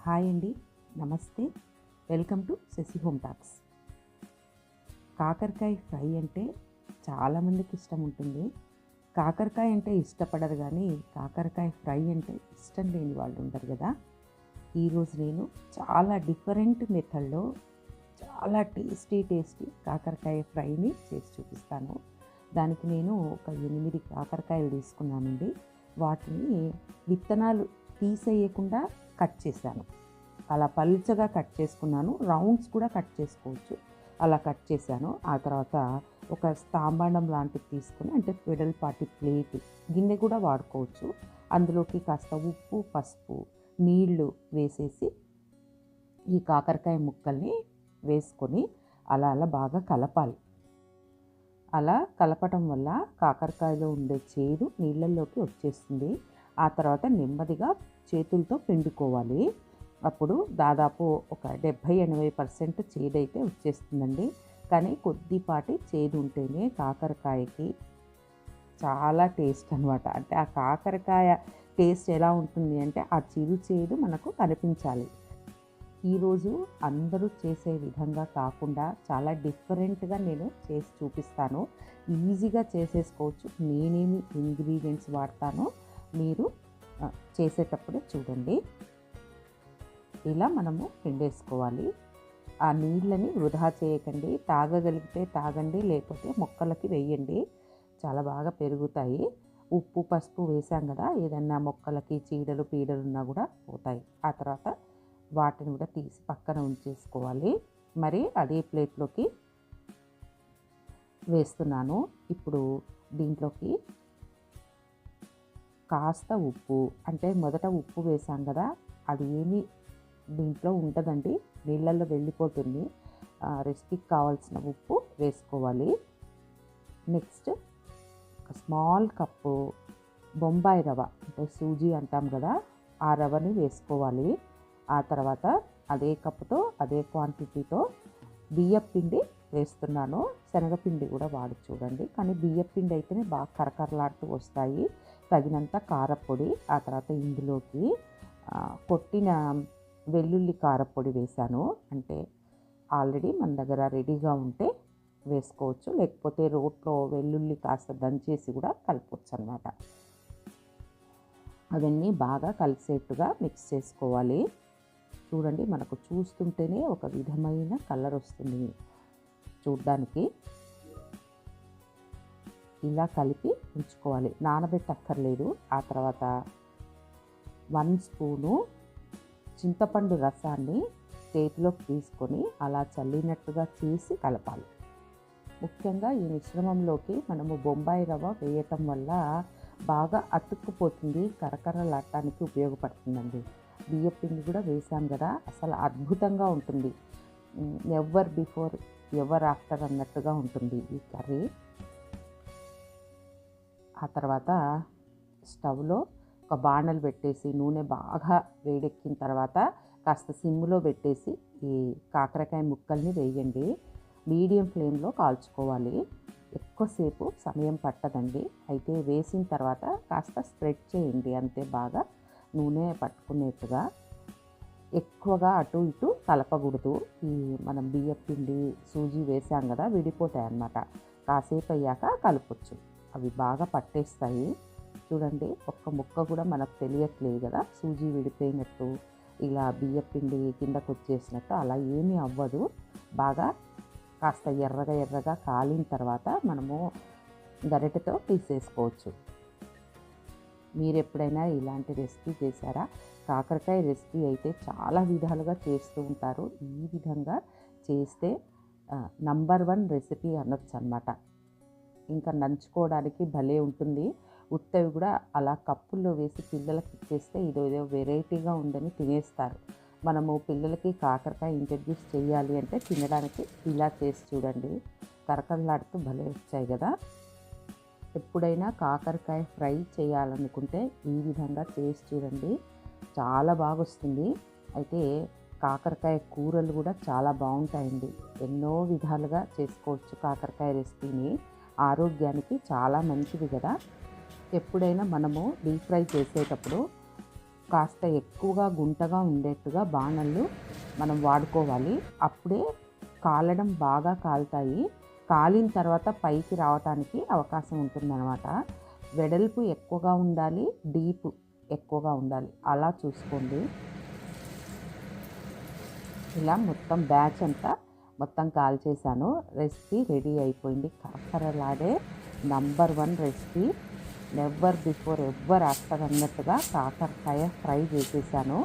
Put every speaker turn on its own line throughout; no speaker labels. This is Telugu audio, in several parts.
హాయ్ అండి, నమస్తే. Welcome to Sashi home talks. కాకరకాయ ఫ్రై అంటే చాలామందికి ఇష్టం ఉంటుంది. కాకరకాయ అంటే ఇష్టపడరు, కానీ కాకరకాయ ఫ్రై అంటే ఇష్టం లేని వాళ్ళు ఉంటారు కదా. ఈరోజు నేను చాలా డిఫరెంట్ మెథడ్లో చాలా టేస్టీ కాకరకాయ ఫ్రైని చేసి చూపిస్తాను. దానికి నేను ఒక 8 కాకరకాయలు తీసుకున్నానండి. వాటిని విత్తనాలు తీసేయకుండా కట్ చేశాను. అలా పలుచగా కట్ చేసుకున్నాను. రౌండ్స్ కూడా కట్ చేసుకోవచ్చు. అలా కట్ చేశాను. ఆ తర్వాత ఒక తాంబాండం లాంటిది తీసుకుని, అంటే వెడల్పాటి ప్లేట్, గిన్నె కూడా వాడుకోవచ్చు. అందులోకి కాస్త ఉప్పు, పసుపు, నీళ్లు వేసేసి ఈ కాకరకాయ ముక్కల్ని వేసుకొని అలా బాగా కలపాలి. అలా కలపటం వల్ల కాకరకాయలో ఉండే చేదు నీళ్ళల్లోకి వచ్చేస్తుంది. ఆ తర్వాత నెమ్మదిగా చేతులతో పిండుకోవాలి. అప్పుడు దాదాపు ఒక 70-80% చేదైతే వచ్చేస్తుందండి. కానీ కొద్దిపాటి చేదు ఉంటేనే కాకరకాయకి చాలా టేస్ట్ అనమాట. అంటే ఆ కాకరకాయ టేస్ట్ ఎలా ఉంటుంది అంటే ఆ చిరు చేదు మనకు కనిపించాలి. ఈరోజు అందరూ చేసే విధంగా కాకుండా చాలా డిఫరెంట్గా నేను చేసి చూపిస్తాను. ఈజీగా చేసేసుకోవచ్చు. నేనేమి ఇంగ్రీడియంట్స్ వాడతానో మీరు చేసేటప్పుడే చూడండి. ఇలా మనము పిండేసుకోవాలి. ఆ నీళ్ళని వృధా చేయకండి. తాగగలిగితే తాగండి, లేకపోతే మొక్కలకి వేయండి. చాలా బాగా పెరుగుతాయి. ఉప్పు, పసుపు వేసాం కదా, ఏదన్నా మొక్కలకి చీడలు పీడలు ఉన్నా కూడా పోతాయి. ఆ తర్వాత వాటిని కూడా తీసి పక్కన ఉంచేసుకోవాలి. మరి అదే ప్లేట్లోకి వేస్తున్నాను. ఇప్పుడు దీంట్లోకి కాస్త ఉప్పు, అంటే మొదట ఉప్పు వేసాం కదా, అది ఏమీ దీంట్లో ఉంటుందండి, నీళ్ళల్లో వెళ్ళిపోతుంది. రెసిపీకి కావాల్సిన ఉప్పు వేసుకోవాలి. నెక్స్ట్ ఒక స్మాల్ కప్పు బొంబాయి రవ్వ, అంటే సూజీ అంటాం కదా, ఆ రవ్వని వేసుకోవాలి. ఆ తర్వాత అదే కప్పుతో అదే క్వాంటిటీతో బియ్యపిండి వేస్తున్నాను. శనగపిండి కూడా వాడి చూడండి, కానీ బియ్యపిండి అయితేనే బాగా కరకరలాడుతూ వస్తాయి. తగినంత కారపొడి. ఆ తర్వాత ఇందులోకి కొట్టిన వెల్లుల్లి కారపొడి వేశాను. అంటే ఆల్రెడీ మన దగ్గర రెడీగా ఉంటే వేసుకోవచ్చు, లేకపోతే రోట్లో వెల్లుల్లి కాస్త దంచేసి కూడా కలపవచ్చు అన్నమాట. అవన్నీ బాగా కలిసేట్టుగా మిక్స్ చేసుకోవాలి. చూడండి, మనకు చూస్తుంటేనే ఒక విధమైన కలర్ వస్తుంది చూడ్డానికి. ఇలా కలిపి ఉంచుకోవాలి, నానబెట్టక్కర్లేదు. ఆ తర్వాత 1 స్పూను చింతపండు రసాన్ని చేతిలోకి తీసుకొని అలా చల్లినట్టుగా చేసి కలపాలి. ముఖ్యంగా ఈ మిశ్రమంలోకి మనము బొంబాయి రవ్వ వేయటం వల్ల బాగా అతుక్కుపోతుంది, కరకరలాడటానికి ఉపయోగపడుతుందండి. బియ్యపిండి కూడా వేసాం కదా, అసలు అద్భుతంగా ఉంటుంది. ఎవర్ బిఫోర్ ఎవర్ ఆఫ్టర్ అన్నట్టుగా ఉంటుంది ఈ కర్రీ. ఆ తర్వాత స్టవ్లో ఒక బాణలు పెట్టేసి నూనె బాగా వేడెక్కిన తర్వాత కాస్త సిమ్లో పెట్టేసి ఈ కాకరకాయ ముక్కల్ని వేయండి. మీడియం ఫ్లేమ్లో కాల్చుకోవాలి. ఎక్కువసేపు సమయం పట్టదండి. అయితే వేసిన తర్వాత కాస్త స్ప్రెడ్ చేయండి, అంతే, బాగా నూనె పట్టుకునేట్టుగా. ఎక్కువగా అటు ఇటు కలపకూడదు. ఈ మనం బియ్యపిండి సూజీ వేసాం కదా, విడిపోతాయి అన్నమాట. కాసేపు అయ్యాక కలపొచ్చు, అవి బాగా పట్టేస్తాయి. చూడండి, ఒక్క ముక్క కూడా మనకు తెలియట్లేదు కదా, సూజీ విడిపోయినట్టు, ఇలా బియ్యపిండి కిందకు వచ్చేసినట్టు అలా ఏమీ అవ్వదు. బాగా కాస్త ఎర్రగా కాలిన తర్వాత మనము గరిటెతో తీసేసుకోవచ్చు. మీరు ఎప్పుడైనా ఇలాంటి రెసిపీ చేశారా? కాకరకాయ రెసిపీ అయితే చాలా విధాలుగా చేస్తూ ఉంటారు. ఈ విధంగా చేస్తే నంబర్ 1 రెసిపీ అనొచ్చు అన్నమాట. ఇంకా నంచుకోవడానికి భలే ఉంటుంది. ఉత్తవి కూడా అలా కప్పుల్లో వేసి పిల్లలకి ఇచ్చేస్తే ఇదేదో వెరైటీగా ఉందని తినేస్తారు. మనము పిల్లలకి కాకరకాయ ఇంట్రడ్యూస్ చేయాలి అంటే తినడానికి ఇలా చేసి చూడండి, కరకరలాడుతూ భలే వచ్చాయి కదా. ఎప్పుడైనా కాకరకాయ ఫ్రై చేయాలనుకుంటే ఈ విధంగా చేసి చూడండి, చాలా బాగా వస్తుంది. అయితే కాకరకాయ కూరలు కూడా చాలా బాగుంటాయండి. ఎన్నో విధాలుగా చేసుకోవచ్చు కాకరకాయ రెసిపీని. ఆరోగ్యానికి చాలా మంచిది కదా. ఎప్పుడైనా మనము డీప్ ఫ్రై చేసేటప్పుడు కాస్త ఎక్కువగా గుంటగా ఉండేట్టుగా బాణళ్ళు మనం వాడుకోవాలి. అప్పుడే కాలడం బాగా కాలుతాయి. కాలిన తర్వాత పైకి రావటానికి అవకాశం ఉంటుందన్నమాట. వెడల్పు ఎక్కువగా ఉండాలి, డీప్ ఎక్కువగా ఉండాలి, అలా చూసుకోండి. ఇలా మొత్తం బ్యాచ్ అంతా మొత్తం కాల్చేసాను. రెసిపీ రెడీ అయిపోయింది. కరకరలాడే number 1 recipe. Never before ever after అన్నట్టుగా కాకరకాయ ఫ్రై చేసేసాను.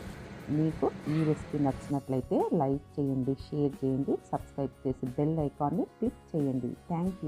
మీకు ఈ రెసిపీ నచ్చినట్లయితే లైక్ చేయండి, షేర్ చేయండి, సబ్స్క్రైబ్ చేసి బెల్ ఐకాన్ని క్లిక్ చేయండి. Thank you.